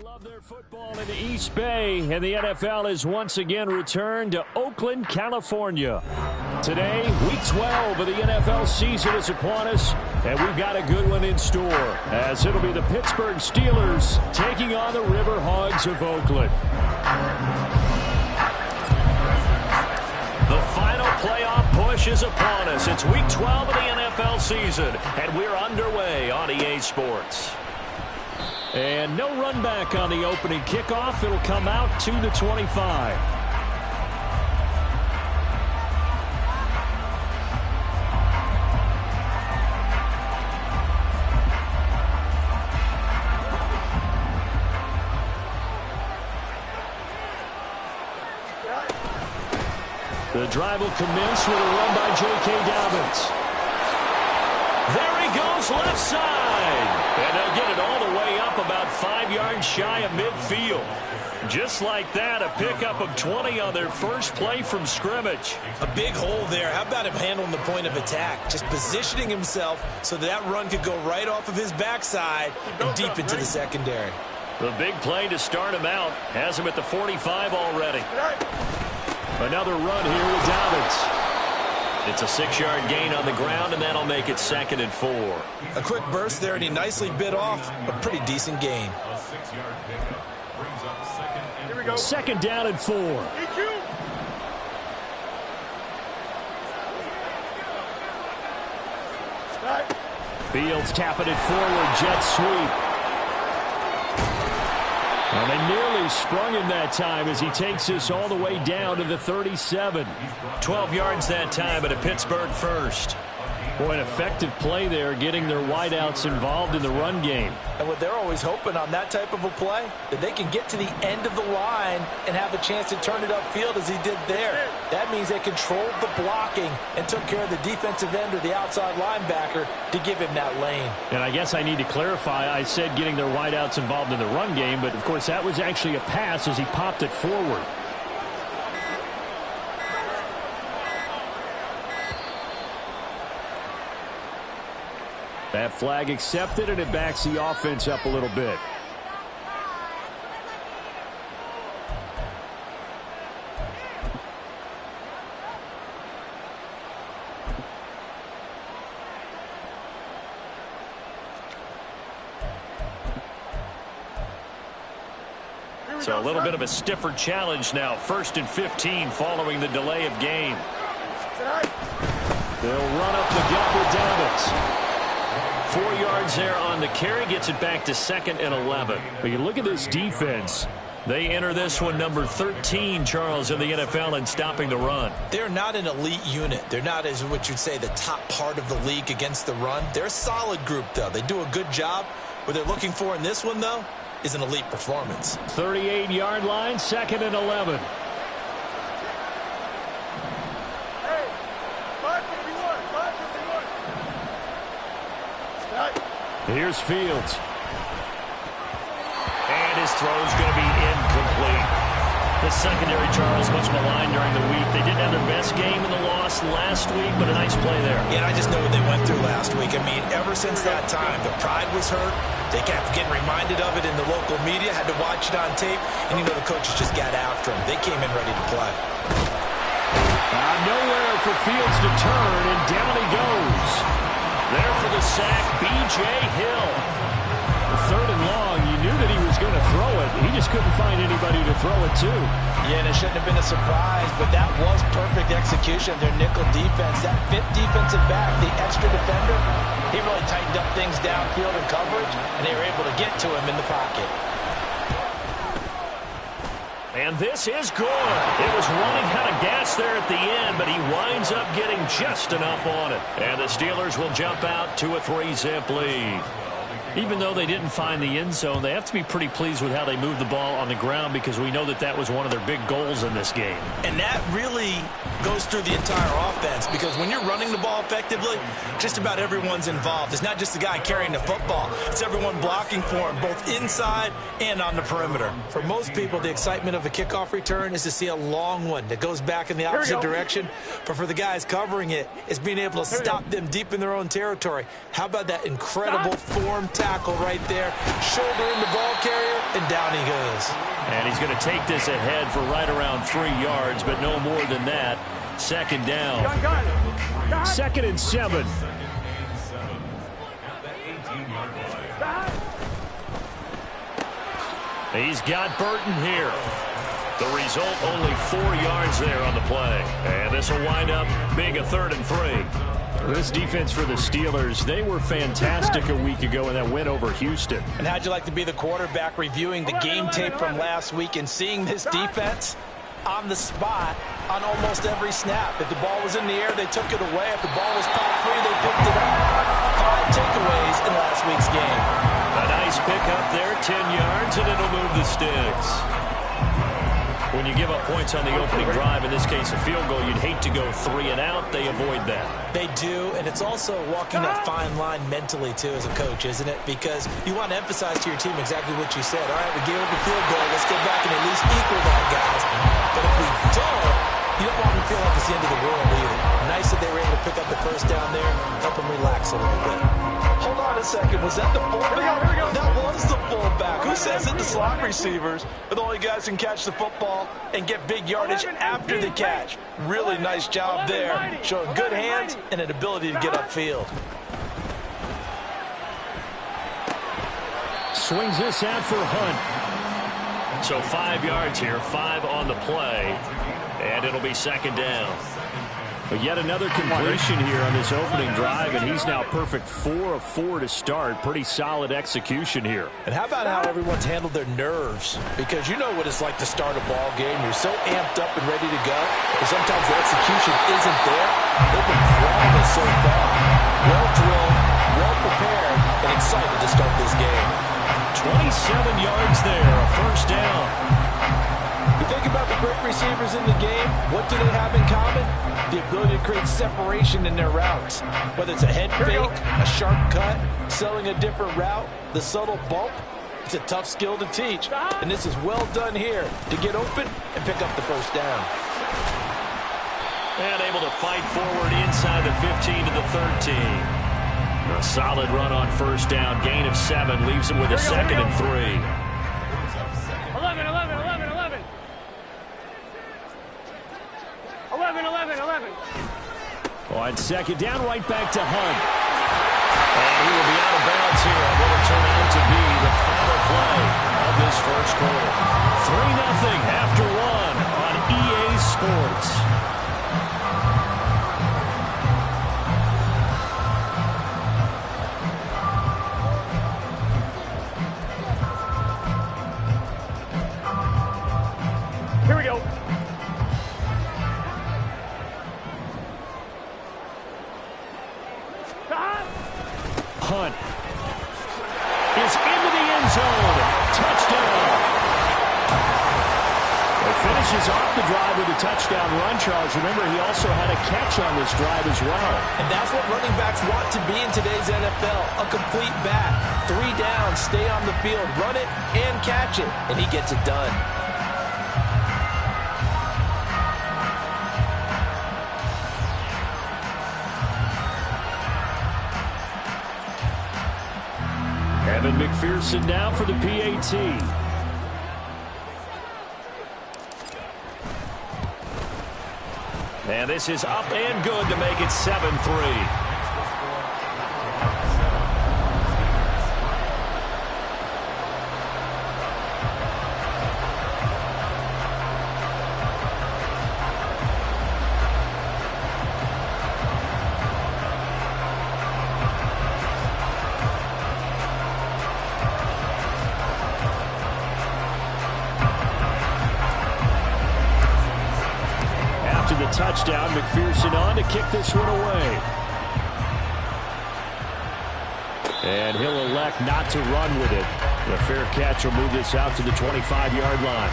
love their football in the East Bay, and the NFL has once again returned to Oakland, California. Today, Week 12 of the NFL season is upon us, and we've got a good one in store, as it'll be the Pittsburgh Steelers taking on the River Hogs of Oakland. The final playoff push is upon us. It's Week 12 of the NFL season, and we're underway on EA Sports. And no run back on the opening kickoff. It'll come out to the 25. The drive will commence with a run by J.K. Dobbins. There he goes left side. And they'll get it all the way up about 5 yards shy of midfield. Just like that, a pickup of 20 on their first play from scrimmage. A big hole there. How about him handling the point of attack? Just positioning himself so that run could go right off of his backside and deep into the secondary. The big play to start him out has him at the 45 already. Another run here with Dobbins. It's a 6-yard gain on the ground, and that'll make it 2nd and 4. A quick burst there, and he nicely bit off a pretty decent gain. Here we go. 2nd down and 4. Fields tapping it forward, jet sweep. And they nearly sprung him that time as he takes this all the way down to the 37. 12 yards that time at a Pittsburgh first. Boy, an effective play there, getting their wideouts involved in the run game. And what they're always hoping on that type of a play, that they can get to the end of the line and have a chance to turn it upfield as he did there. That means they controlled the blocking and took care of the defensive end or the outside linebacker to give him that lane. And I guess I need to clarify, I said getting their wideouts involved in the run game, but of course that was actually a pass as he popped it forward. That flag accepted, and it backs the offense up a little bit. So a little bit of a stiffer challenge now. 1st and 15 following the delay of game. They'll run up the gut with Dobbins. 4 yards there on the carry, gets it back to 2nd and 11. But you look at this defense. They enter this one number 13, Charles, in the NFL in stopping the run. They're not an elite unit. They're not, as what you'd say, the top part of the league against the run. They're a solid group, though. They do a good job. What they're looking for in this one, though, is an elite performance. 38-yard line, 2nd and 11. Here's Fields. And his throw's going to be incomplete. The secondary, Charles, much maligned during the week. They didn't have their best game in the loss last week, but a nice play there. Yeah, and I just know what they went through last week. I mean, ever since that time, the pride was hurt. They kept getting reminded of it in the local media, had to watch it on tape, and you know the coaches just got after them. They came in ready to play. Nowhere for Fields to turn, and down he goes. There for the sack, B.J. Hill. 3rd and long, you knew that he was going to throw it. He just couldn't find anybody to throw it to. Yeah, and it shouldn't have been a surprise, but that was perfect execution of their nickel defense. That 5th defensive back, the extra defender, he really tightened up things downfield in coverage, and they were able to get to him in the pocket. And this is good. It was running out of gas there at the end, but he winds up getting just enough on it. And the Steelers will jump out to a 3-zip lead. Even though they didn't find the end zone, they have to be pretty pleased with how they moved the ball on the ground, because we know that that was one of their big goals in this game. And that really goes through the entire offense, because when you're running the ball effectively, just about everyone's involved. It's not just the guy carrying the football. It's everyone blocking for him, both inside and on the perimeter. For most people, the excitement of a kickoff return is to see a long one that goes back in the opposite direction. But for the guys covering it, it's being able to stop them deep in their own territory. How about that incredible form tackle tackle right there. Shoulder in the ball carrier, and down he goes. And he's going to take this ahead for right around 3 yards, but no more than that. Second down. 2nd and 7. He's got Burton here. The result, only 4 yards there on the play. And this will wind up being a 3rd and 3. This defense for the Steelers, they were fantastic a week ago in that win over Houston. And how'd you like to be the quarterback reviewing the game tape from last week and seeing this defense on the spot on almost every snap? If the ball was in the air, they took it away. If the ball was popped free, they picked it up. 5 takeaways in last week's game. A nice pick up there, 10 yards, and it'll move the sticks. When you give up points on the opening drive, in this case a field goal, you'd hate to go 3 and out. They avoid that. They do, and it's also walking that fine line mentally, too, as a coach, isn't it? Because you want to emphasize to your team exactly what you said. All right, we gave up a field goal. Let's go back and at least equal that, guys. But if we don't, you don't want them to feel like it's the end of the world either. Nice that they were able to pick up the first down there, help them relax a little bit. Hold on a second. Was that the fullback? Here we go. That was the fullback. Who says it? The slot receivers are the only guys who can catch the football and get big yardage after the catch. Really nice job there, showing good hands and an ability to get upfield. Swings this out for Hunt. So 5 yards here, 5 on the play, and it'll be 2nd down. But yet another completion here on this opening drive, and he's now perfect 4 of 4 to start. Pretty solid execution here. And how about how everyone's handled their nerves? Because you know what it's like to start a ball game. You're so amped up and ready to go, but sometimes the execution isn't there. They've been flawless so far. Well drilled, well prepared, and excited to start this game. 27 yards there, a 1st down. You think about the great receivers in the game, what do they have in common? The ability to create separation in their routes. Whether it's a head fake, a sharp cut, selling a different route, the subtle bump, it's a tough skill to teach. And this is well done here to get open and pick up the 1st down. And able to fight forward inside the 15 to the 13. A solid run on 1st down, gain of 7, leaves him with a 2nd and 3. 11. On 2nd down, right back to Hunt. And he will be out of bounds here on what will turn out to be the final play of this 1st quarter. 3-0 after 1 on EA Sports. Here we go. Hunt is into the end zone. Touchdown. It finishes off the drive with a touchdown run, Charles. Remember, he also had a catch on this drive as well. And that's what running backs want to be in today's NFL, a complete back. 3 downs, stay on the field, run it, and catch it. And he gets it done. Evan McPherson now for the PAT. And this is up and good to make it 7-3. Touchdown, McPherson on to kick this one away. And he'll elect not to run with it. The fair catch will move this out to the 25-yard line.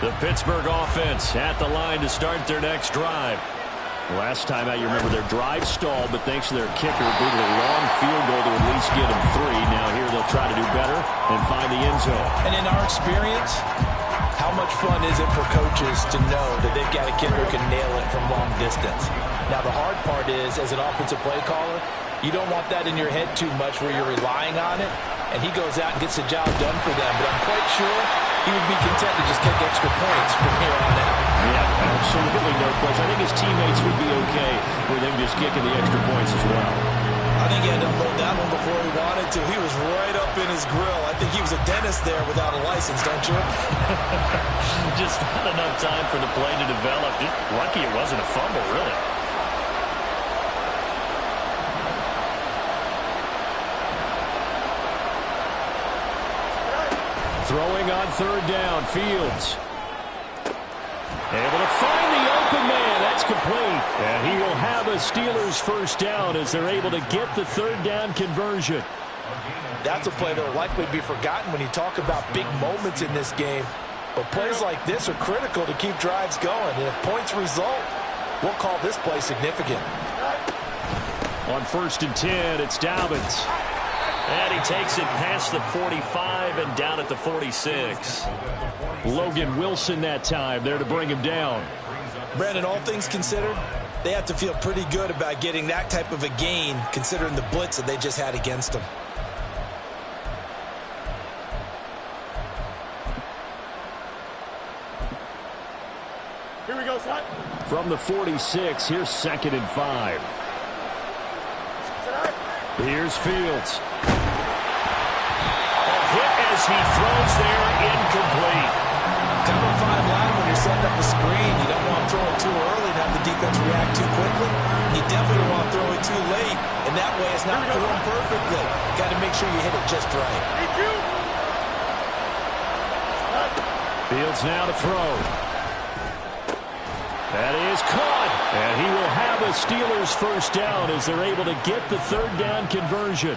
The Pittsburgh offense at the line to start their next drive. Last time out, you remember their drive stalled, but thanks to their kicker, due to a long field goal to at least get them 3. Now here they'll try to do better and find the end zone. And in our experience, how much fun is it for coaches to know that they've got a kicker who can nail it from long distance? Now the hard part is, as an offensive play caller, you don't want that in your head too much where you're relying on it, and he goes out and gets the job done for them. But I'm quite sure he would be content to just kick extra points from here on out. Yeah, absolutely no question. I think his teammates would be okay with him just kicking the extra points as well. I think he had to unload that one before he wanted to. He was right up in his grill. I think he was a dentist there without a license, don't you? Just not enough time for the play to develop. Just lucky it wasn't a fumble, really. Throwing on third down, Fields. Able to find the open man. That's complete. And he will have a Steelers first down as they're able to get the third down conversion. That's a play that will likely be forgotten when you talk about big moments in this game. But plays like this are critical to keep drives going. And if points result, we'll call this play significant. On 1st and 10, it's Dobbins. And he takes it past the 45 and down at the 46. Logan Wilson that time there to bring him down. Brandon, all things considered, they have to feel pretty good about getting that type of a gain considering the blitz that they just had against them. Here we go, son. From the 46, here's 2nd and 5. Here's Fields. A hit as he throws there, incomplete. Cover 5 line when you're setting up a screen. You don't want to throw it too early and have the defense react too quickly. You definitely don't want to throw it too late, and that way it's not thrown perfectly. Got to make sure you hit it just right. Fields now to throw. That is caught, and he will have a Steelers first down as they're able to get the third down conversion.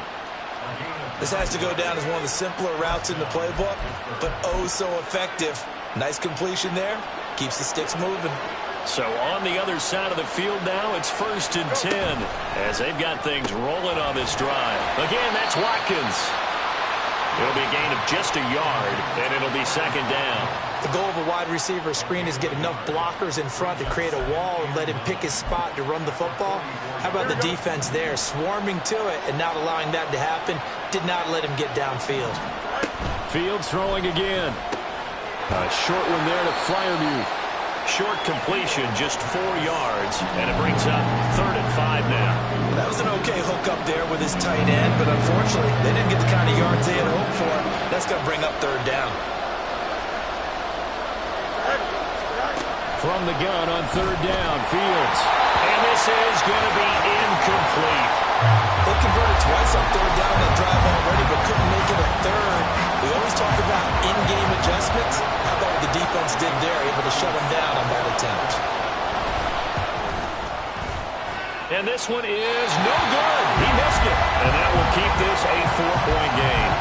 This has to go down as one of the simpler routes in the playbook, but oh so effective. Nice completion there. Keeps the sticks moving. So on the other side of the field now, it's 1st and 10 as they've got things rolling on this drive. Again, that's Watkins. It'll be a gain of just a yard, and it'll be 2nd down. The goal of a wide receiver screen is get enough blockers in front to create a wall and let him pick his spot to run the football. How about the defense there, swarming to it and not allowing that to happen? Did not let him get downfield. Fields throwing again. A short one there to Freiermuth. Short completion, just 4 yards, and it brings up 3rd and 5 now. That was an okay hook up there with his tight end, but unfortunately, they didn't get the kind of yards they had hoped for. That's going to bring up 3rd down. From the gun on 3rd down, Fields. And this is going to be incomplete. They converted twice on 3rd down that drive already, but couldn't make it a 3rd. We always talk about in-game adjustments. How about what the defense did there, able to shut them down on that attempt. And this one is no good. He missed it. And that will keep this a 4-point game.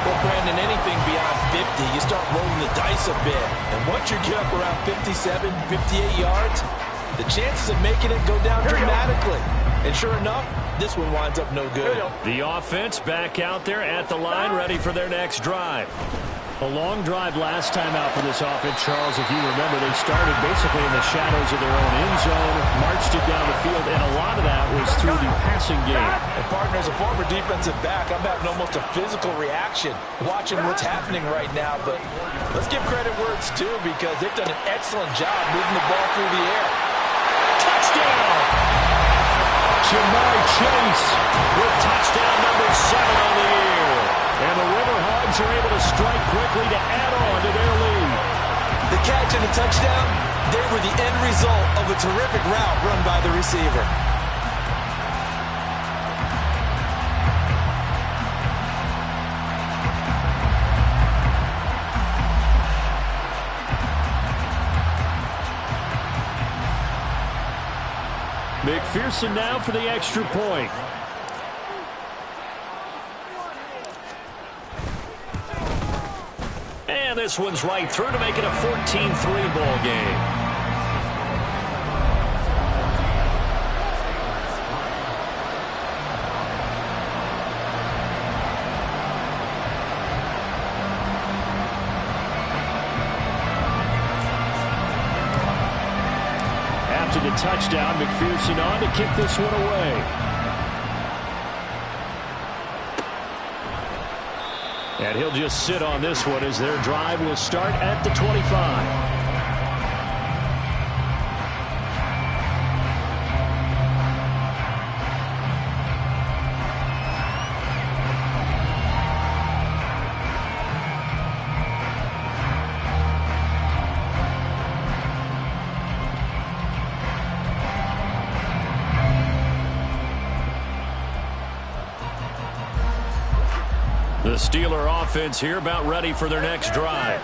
Well, Brandon, anything beyond 50, you start rolling the dice a bit. And once you get up around 57, 58 yards, the chances of making it go down dramatically. And sure enough, this one winds up no good. The offense back out there at the line, ready for their next drive. A long drive last time out for this offense, Charles. If you remember, they started basically in the shadows of their own end zone, marched it down the field, and a lot of that was through the passing game. And partner, as a former defensive back, I'm having almost a physical reaction watching what's happening right now. But let's give credit where it's due, because they've done an excellent job moving the ball through the air. Touchdown! Jamar Chase with touchdown number 7 on the year. And the Riverhogs are able to strike quickly to add on to their lead. The catch and the touchdown, they were the end result of a terrific route run by the receiver. McPherson now for the extra point. And this one's right through to make it a 14-3 ball game. after the touchdown. McPherson on to kick this one away. And he'll just sit on this one as their drive will start at the 25. The Steeler offense here about ready for their next drive.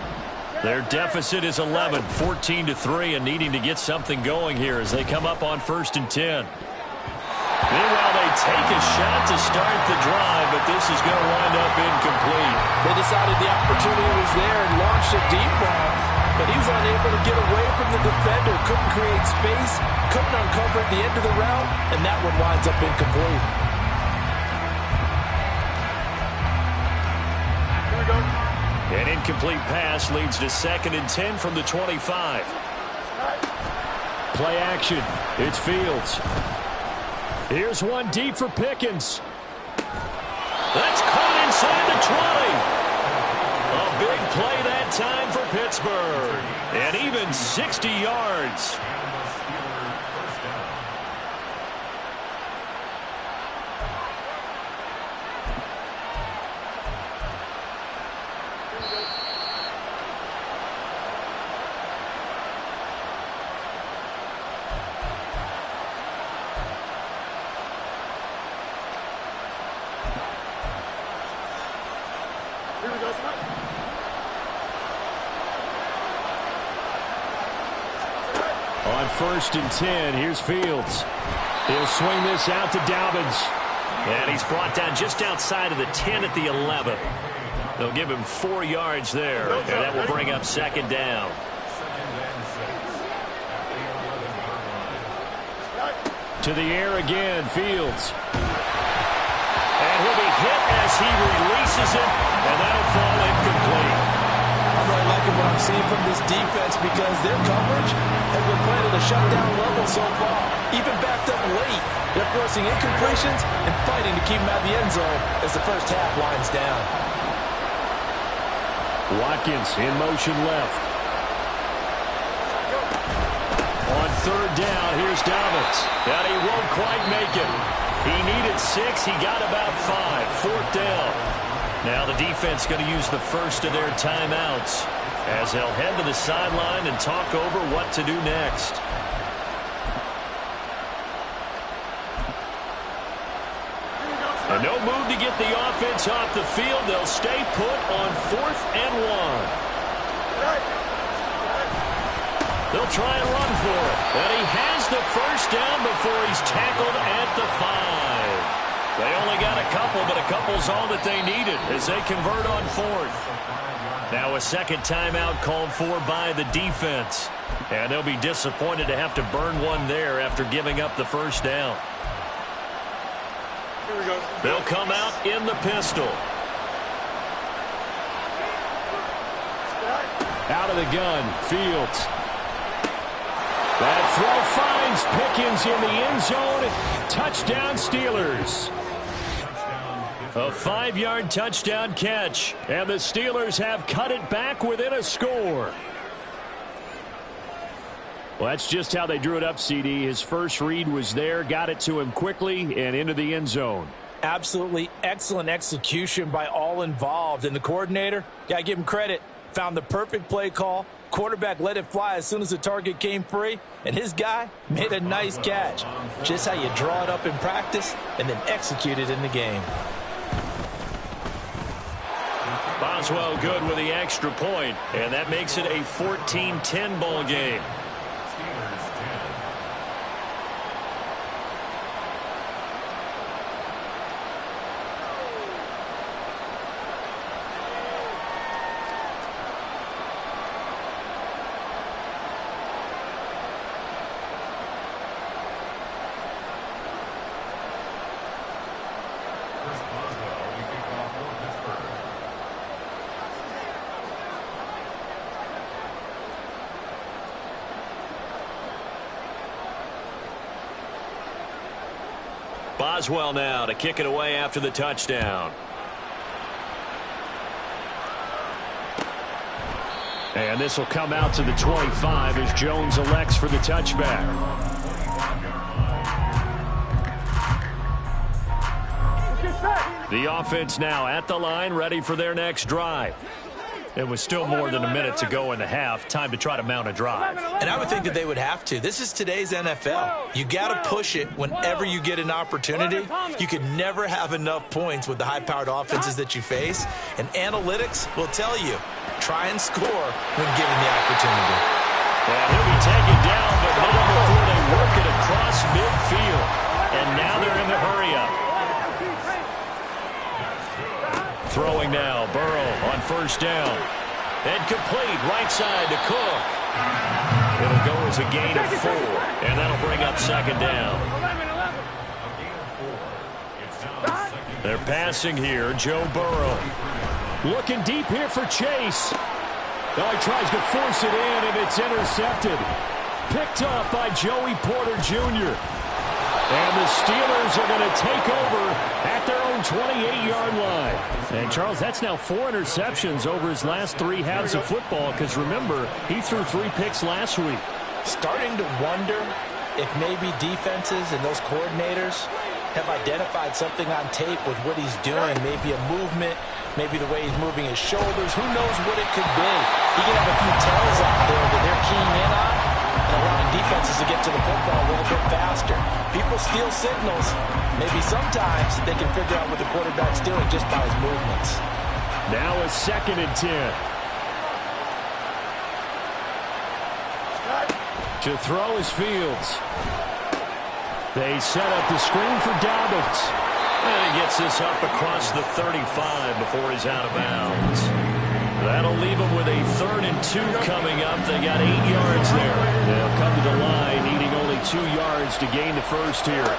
Their deficit is 11, 14-3, and needing to get something going here as they come up on 1st and 10. Meanwhile, they take a shot to start the drive, but this is going to wind up incomplete. They decided the opportunity was there and launched a deep ball, but he was unable to get away from the defender, couldn't create space, couldn't uncover at the end of the route, and that one winds up incomplete. An incomplete pass leads to 2nd and 10 from the 25. Play action. It's Fields. Here's one deep for Pickens. That's caught inside the 20. A big play that time for Pittsburgh. And even 60 yards. On 1st and 10, here's Fields. He'll swing this out to Dobbins. And he's brought down just outside of the 10 at the 11. They'll give him 4 yards there, and that will bring up 2nd down. To the air again, Fields. And he'll be hit as he releases it, and that'll fall incomplete. I'm really liking what I'm seeing from this defense because their coverage has been playing at a shutdown level so far. Even backed up late, they're forcing incompletions and fighting to keep them out of the end zone as the first half winds down. Watkins in motion left. On 3rd down, here's Dobbins. And he won't quite make it. He needed 6. He got about 5. 4th down. Now the defense going to use the first of their timeouts as they'll head to the sideline and talk over what to do next. And no move to get the offense off the field. They'll stay put on 4th and 1. They'll try and run for it. And he has the first down before he's tackled at the 5. They only got a couple, but a couple's all that they needed as they convert on 4th. Now a 2nd timeout called for by the defense. And they'll be disappointed to have to burn one there after giving up the first down. They'll come out in the pistol. Out of the gun, Fields. That throw finds Pickens in the end zone. Touchdown, Steelers. A 5-yard touchdown catch, and the Steelers have cut it back within a score. Well, that's just how they drew it up, CD. His first read was there, got it to him quickly, and into the end zone. Absolutely excellent execution by all involved. And the coordinator, got to give him credit, found the perfect play call. Quarterback let it fly as soon as the target came free, and his guy made a nice catch. Just how you draw it up in practice and then execute it in the game. Boswell good with the extra point, and that makes it a 14-10 ball game. Boswell now to kick it away after the touchdown. And this will come out to the 25 as Jones elects for the touchback. The offense now at the line, ready for their next drive. It was still more than a minute to go in the half. Time to try to mount a drive. And I would think that they would have to. This is today's NFL. You got to push it whenever you get an opportunity. You could never have enough points with the high-powered offenses that you face. And analytics will tell you, try and score when given the opportunity. And he'll be taken down, but not before they work it across midfield. And now they're in the hurry-up. Throwing now, Burrow on first down. And complete, right side to Cook. It'll go as a gain of 4, and that'll bring up second down. They're passing here, Joe Burrow. Looking deep here for Chase. Oh, he tries to force it in, and it's intercepted. Picked off by Joey Porter Jr. And the Steelers are going to take over at their own 28-yard line. And, Charles, that's now 4 interceptions over his last 3 halves of football, because, remember, he threw 3 picks last week. Starting to wonder if maybe defenses and those coordinators have identified something on tape with what he's doing. Maybe a movement, maybe the way he's moving his shoulders. Who knows what it could be? He can have a few tells out there that they're keying in on and allowing defenses to get to the football a little bit faster. People steal signals. Maybe sometimes they can figure out what the quarterback's doing just by his movements. Now a 2nd and 10. To throw is Fields. They set up the screen for Dobbins. And he gets this up across the 35 before he's out of bounds. That'll leave them with a 3rd and 2 coming up. They got 8 yards there. They'll come to the line, needing only 2 yards to gain the first here.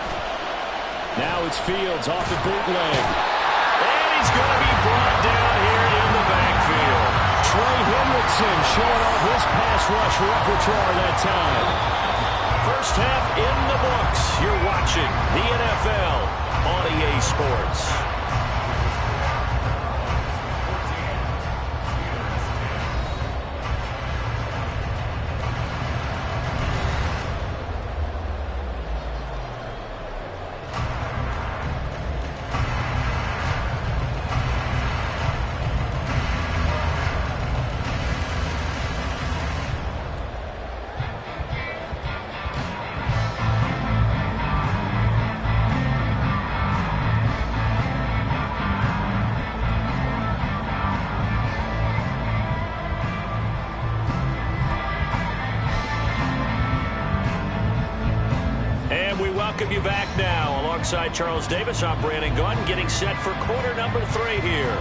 Now it's Fields off the bootleg. And he's going to be brought down here in the backfield. Trey Hendrickson showing off his pass rush repertoire that time. First half in the books. You're watching the NFL on EA Sports. Welcome you back now. Alongside Charles Davis, I'm Brandon Gaudin, getting set for quarter number 3 here.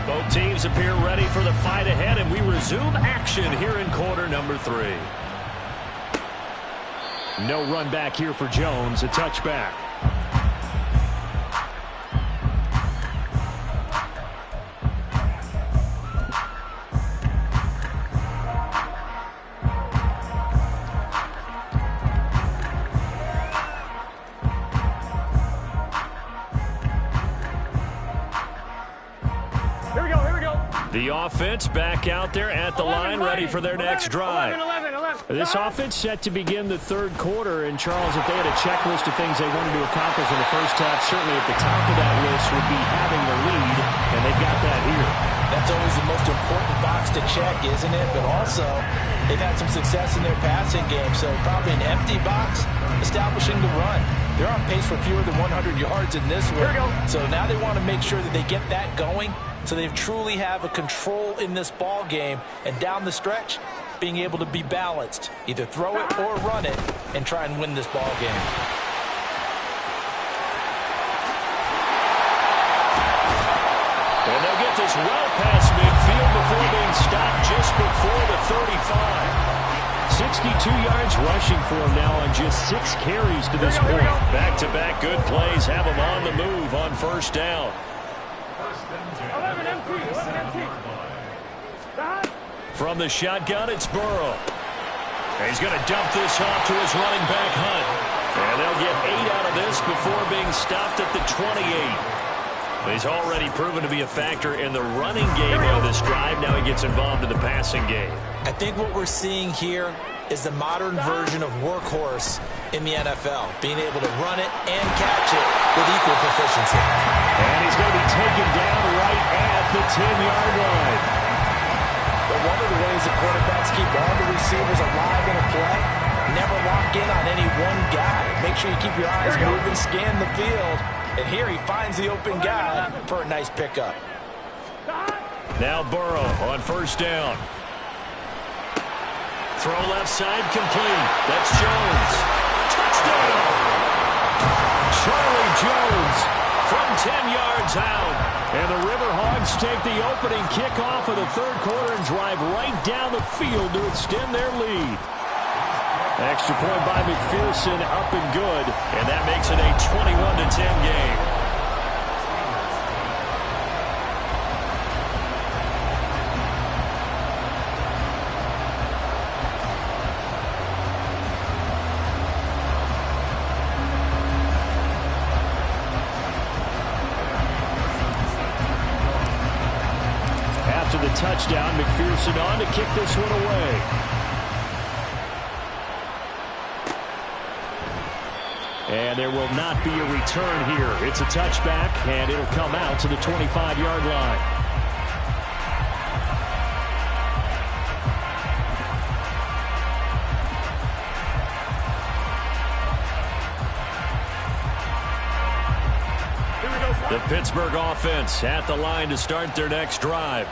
Both teams appear ready for the fight ahead, and we resume action here in quarter number 3. No run back here for Jones, a touchback. Here we go. The offense back out there at the line, ready for their next drive. 11. This offense set to begin the 3rd quarter, and Charles, if they had a checklist of things they wanted to accomplish in the first half, certainly at the top of that list would be having the lead, and they've got that here. That's always the most important box to check, isn't it? But also, they've had some success in their passing game, so probably an empty box, establishing the run. They're on pace for fewer than 100 yards in this one. So now they want to make sure that they get that going, so they truly have a control in this ball game, and down the stretch, being able to be balanced, either throw it or run it, and try and win this ball game. And they'll get this well past midfield before being stopped just before the 35. 62 yards rushing for him now on just 6 carries to this point. Back-to-back good plays have him on the move on first down. 11 MT. From the shotgun, it's Burrow. And he's going to dump this off to his running back, Hunt. And they'll get 8 out of this before being stopped at the 28. He's already proven to be a factor in the running game on this drive. Now he gets involved in the passing game. I think what we're seeing here is the modern version of workhorse in the NFL, being able to run it and catch it with equal proficiency. And he's going to be taken down right at the 10-yard line. But one of the ways that quarterbacks keep all the receivers alive in a play, never lock in on any one guy. Make sure you keep your eyes moving, scan the field. And here he finds the open guy for a nice pickup. Now Burrow on first down. Throw left side complete. That's Jones. Touchdown! Charlie Jones from 10 yards out. And the Riverhawks take the opening kickoff of the third quarter and drive right down the field to extend their lead. Extra point by McPherson, up and good, and that makes it a 21-10 game. After the touchdown, McPherson on to kick this one away. And there will not be a return here. It's a touchback, and it'll come out to the 25-yard line. The Pittsburgh offense at the line to start their next drive.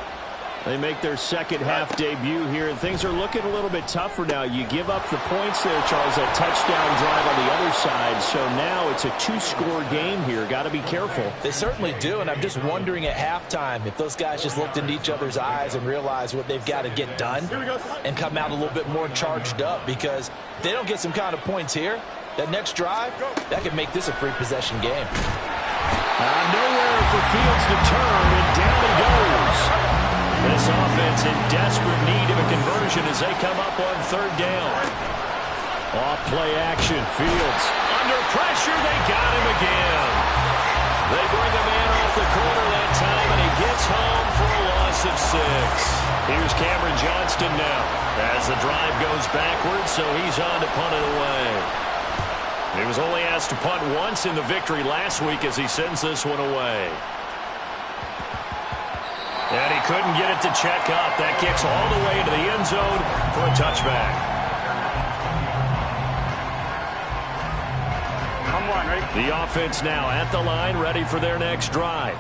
They make their second half debut here, and things are looking a little bit tougher now. You give up the points there, Charles, that touchdown drive on the other side. So now it's a 2-score game here. Got to be careful. They certainly do, and I'm just wondering at halftime if those guys just looked into each other's eyes and realized what they've got to get done and come out a little bit more charged up, because if they don't get some kind of points here, that next drive, that could make this a free possession game. Nowhere for Fields to turn, and down he goes. This offense in desperate need of a conversion as they come up on third down. Off play action. Fields under pressure. They got him again. They bring a man off the corner that time, and he gets home for a loss of 6. Here's Cameron Johnston now as the drive goes backwards, so he's on to punt it away. He was only asked to punt once in the victory last week as he sends this one away. And he couldn't get it to check up. That kicks all the way into the end zone for a touchback. The offense now at the line, ready for their next drive.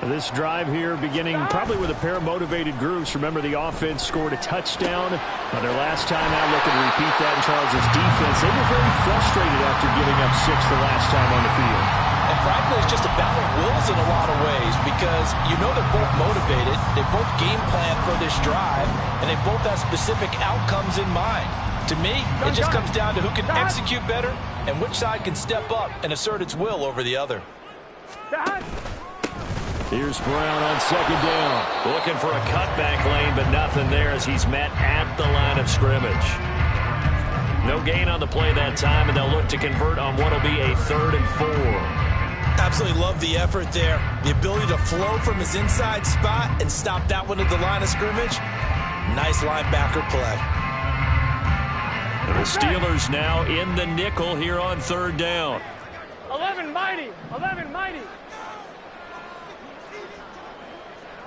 This drive here beginning probably with a pair of motivated groups. Remember, the offense scored a touchdown on their last time out. Looking to repeat that in Charles' defense. They were very frustrated after giving up 6 the last time on the field. And frankly, it's just a battle of wills in a lot of ways, because you know they're both motivated, they both game plan for this drive, and they both have specific outcomes in mind. To me, it just comes down to who can execute better and which side can step up and assert its will over the other. Here's Brown on second down. Looking for a cutback lane, but nothing there as he's met at the line of scrimmage. No gain on the play that time, and they'll look to convert on what will be a 3rd and 4. Absolutely love the effort there. The ability to flow from his inside spot and stop that one at the line of scrimmage. Nice linebacker play. The Steelers now in the nickel here on third down. 11 mighty. 11 mighty.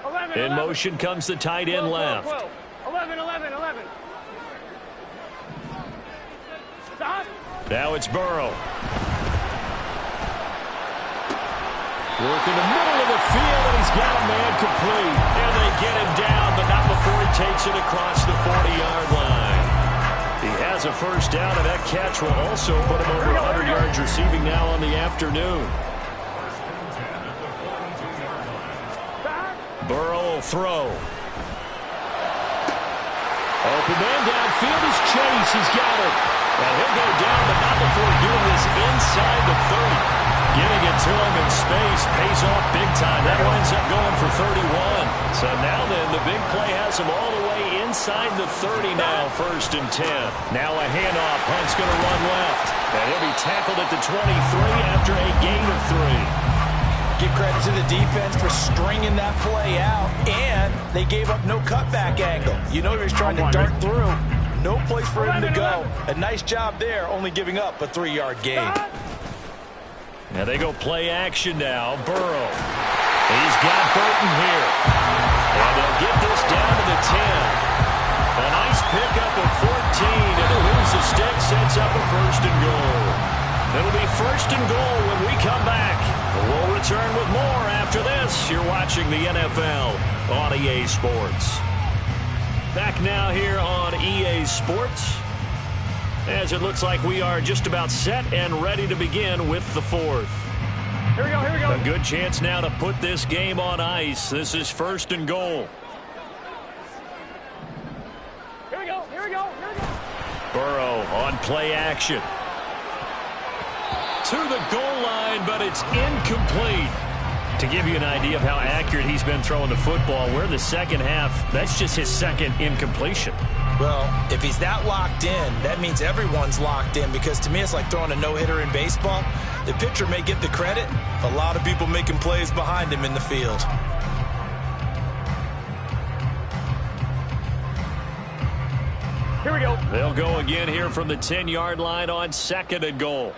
11, in motion comes the tight end 12, left. 12. 11. Stop. Now it's Burrow. Work in the middle of the field, and he's got a man complete. And they get him down, but not before he takes it across the 40-yard line. He has a first down, and that catch will also put him over 100 yards receiving now on the afternoon. Burrow will throw. Open man downfield is Chase. He's got it. And he'll go down, but not before doing this inside the 30. Getting it to him in space pays off big time. That winds up going for 31. So now then, the big play has him all the way inside the 30 now, 1st and 10. Now a handoff. Hunt's going to run left. And he'll be tackled at the 23 after a gain of 3. Give credit to the defense for stringing that play out, and they gave up no cutback angle. You know he was trying to dart through. No place for him to go. A nice job there, only giving up a 3-yard gain. Now they go play action now. Burrow. He's got Burton here. And they'll get this down to the 10. A nice pickup of 14, and to lose the stick sets up a 1st and goal. It'll be 1st and goal when we come back. We'll return with more after this. You're watching the NFL on EA Sports. Back now here on EA Sports, as it looks like we are just about set and ready to begin with the 4th. Here we go, here we go. A good chance now to put this game on ice. This is 1st and goal. Here we go, here we go, here we go. Burrow on play action. To the goal line, but it's incomplete. To give you an idea of how accurate he's been throwing the football, we're in the second half. That's just his 2nd incompletion. Well, if he's that locked in, that means everyone's locked in, because to me it's like throwing a no-hitter in baseball. The pitcher may get the credit, a lot of people making plays behind him in the field. Here we go. They'll go again here from the 10-yard line on 2nd and goal.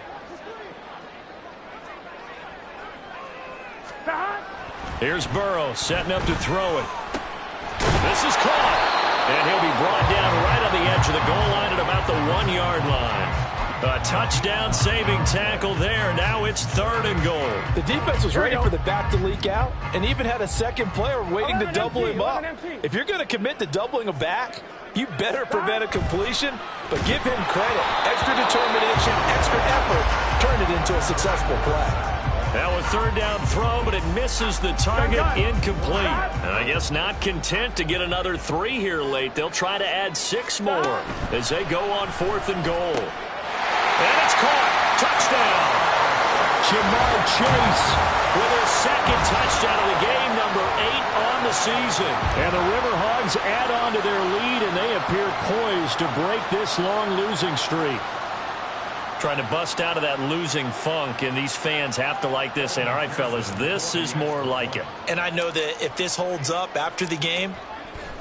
Here's Burrow setting up to throw it. This is caught. And he'll be brought down right on the edge of the goal line at about the 1-yard line. A touchdown saving tackle there. Now it's 3rd and goal. The defense was ready for the back to leak out and even had a second player waiting to double him up. If you're going to commit to doubling a back, you better prevent a completion, but give him credit. Extra determination, extra effort, turn it into a successful play. Now a 3rd down throw, but it misses the target. Incomplete. And I guess not content to get another 3 here late. They'll try to add 6 more as they go on 4th and goal. And it's caught. Touchdown. Jamar Chase with his 2nd touchdown of the game, number 8 on the season. And the Riverhogs add on to their lead, and they appear poised to break this long losing streak. Trying to bust out of that losing funk, and these fans have to like this. And all right, fellas, this is more like it. And I know that if this holds up after the game,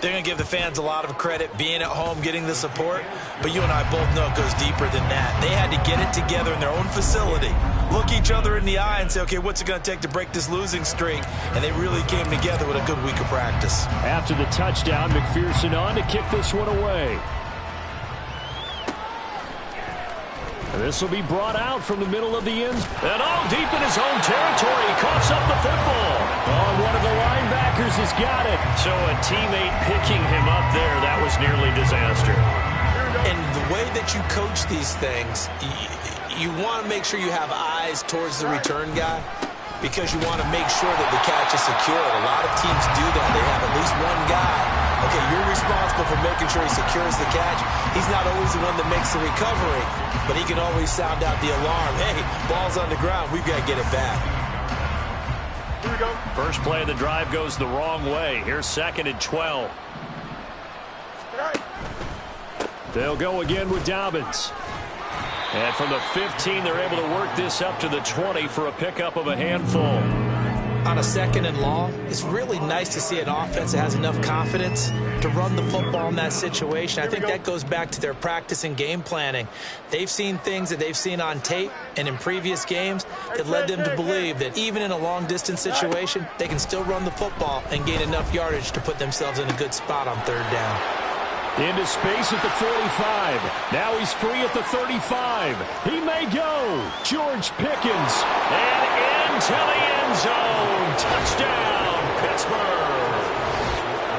they're going to give the fans a lot of credit, being at home, getting the support. But you and I both know it goes deeper than that. They had to get it together in their own facility, look each other in the eye and say, okay, what's it going to take to break this losing streak? And they really came together with a good week of practice. After the touchdown, McPherson on to kick this one away. This will be brought out from the middle of the end. And all deep in his own territory. He coughs up the football. Oh, one of the linebackers has got it. So a teammate picking him up there, that was nearly disaster. And the way that you coach these things, you want to make sure you have eyes towards the return guy, because you want to make sure that the catch is secured. A lot of teams do that. They have at least one guy. Okay, you're responsible for making sure he secures the catch. He's not always the one that makes the recovery, but he can always sound out the alarm. Hey, ball's on the ground. We've got to get it back. Here we go. First play of the drive goes the wrong way. Here's 2nd and 12. They'll go again with Dobbins. And from the 15, they're able to work this up to the 20 for a pickup of a handful. On a 2nd and long, it's really nice to see an offense that has enough confidence to run the football in that situation. I think that goes back to their practice and game planning. They've seen things that they've seen on tape and in previous games that led them to believe that even in a long-distance situation, they can still run the football and gain enough yardage to put themselves in a good spot on 3rd down. Into space at the 45. Now he's free at the 35. He may go. George Pickens. And into the end zone. Touchdown, Pittsburgh.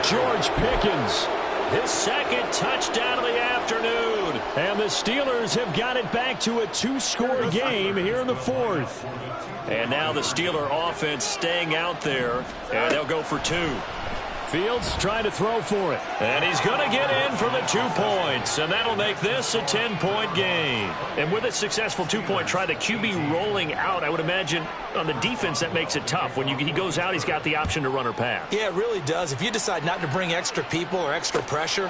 George Pickens. His 2nd touchdown of the afternoon. And the Steelers have got it back to a 2-score game here in the 4th. And now the Steeler offense staying out there. And they'll go for 2. Fields trying to throw for it. And he's going to get in for the 2 points. And that'll make this a 10-point game. And with a successful 2-point try, the QB rolling out, I would imagine on the defense that makes it tough. When he goes out, he's got the option to run or pass. Yeah, it really does. If you decide not to bring extra people or extra pressure,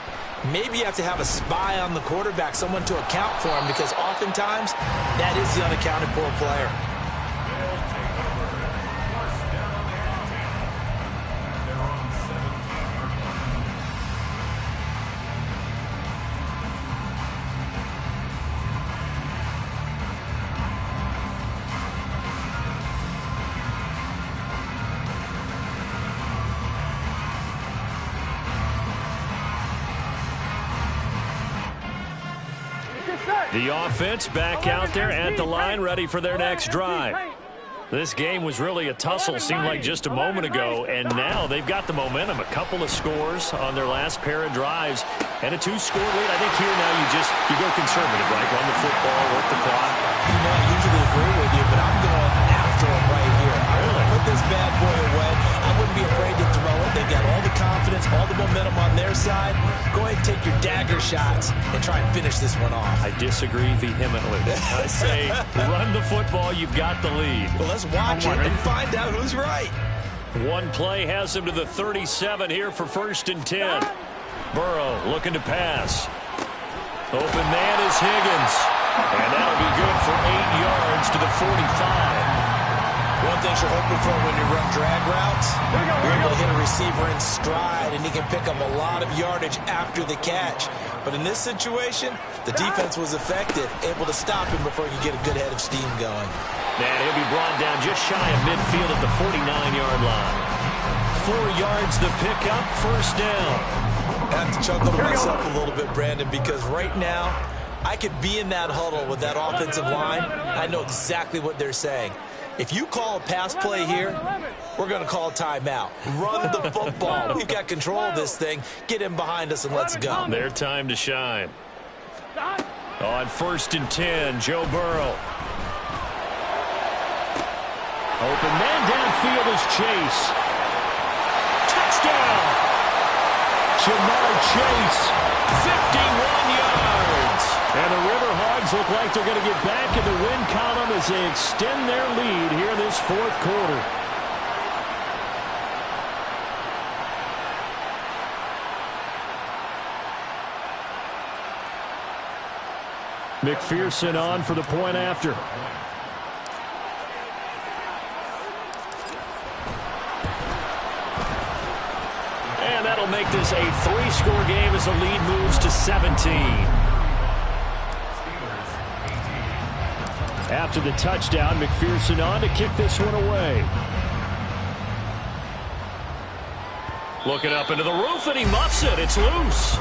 maybe you have to have a spy on the quarterback, someone to account for him, because oftentimes that is the unaccounted for player. The offense back out there at the line, ready for their next drive. This game was really a tussle, seemed like just a moment ago, and now they've got the momentum. A couple of scores on their last pair of drives, and a 2-score lead. I think here now you go conservative, right? Run the football, work the clock. You know, I usually agree with you, but I'm going after him right here. I want to put this bad boy away. I wouldn't be afraid to throw it. They've got all the confidence, all the momentum on their side. Go ahead and take your dagger shots and try and finish this one off. I disagree vehemently. I say run the football. You've got the lead. Well, let's watch it and find out who's right. One play has him to the 37 here for 1st and 10. Burrow looking to pass. Open man is Higgins. And that'll be good for 8 yards to the 45. One thing you're hoping for when you run drag routes, you're able to hit a receiver in stride, and he can pick up a lot of yardage after the catch. But in this situation, the defense was effective, able to stop him before he could get a good head of steam going. And he'll be brought down just shy of midfield at the 49-yard line. 4 yards the pickup, 1st down. I have to chuckle to myself a little bit, Brandon, because right now I could be in that huddle with that offensive line. I know exactly what they're saying. If you call a pass play here, we're going to call a timeout. Run the football. We've got control of this thing. Get in behind us and let's go. Their time to shine. On 1st and 10, Joe Burrow. Open man downfield is Chase. Touchdown! Jamar Chase, 51 yards. And the Riverhogs look like they're going to get back in the win column as they extend their lead here this 4th quarter. McPherson on for the point after. And that'll make this a 3-score game as the lead moves to 17. After the touchdown, McPherson on to kick this one away. Looking up into the roof, and he muffs it. It's loose.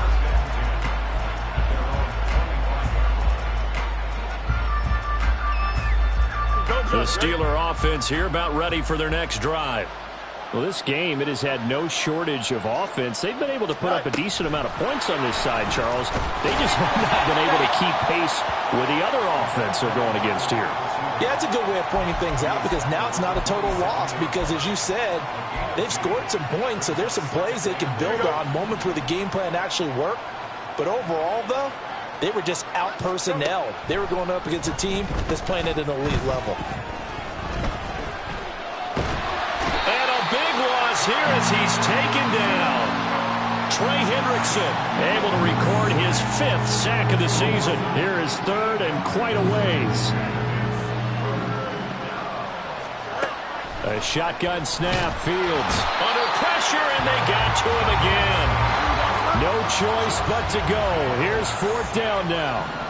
The Steeler offense here about ready for their next drive. Well, this game, it has had no shortage of offense. They've been able to put up a decent amount of points on this side, Charles. They just have not been able to keep pace with the other offense they're going against here. Yeah, it's a good way of pointing things out because now it's not a total loss because, as you said, they've scored some points, so there's some plays they can build on, moments where the game plan actually worked. But overall, though, they were just out-personnel. They were going up against a team that's playing at an elite level. Here as he's taken down. Trey Hendrickson able to record his 5th sack of the season. Here is 3rd and quite a ways. A shotgun snap. Fields under pressure, and they got to him again. No choice but to go. Here's 4th down now.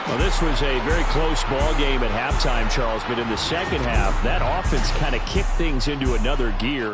Well, this was a very close ball game at halftime, Charles, but in the second half, that offense kind of kicked things into another gear.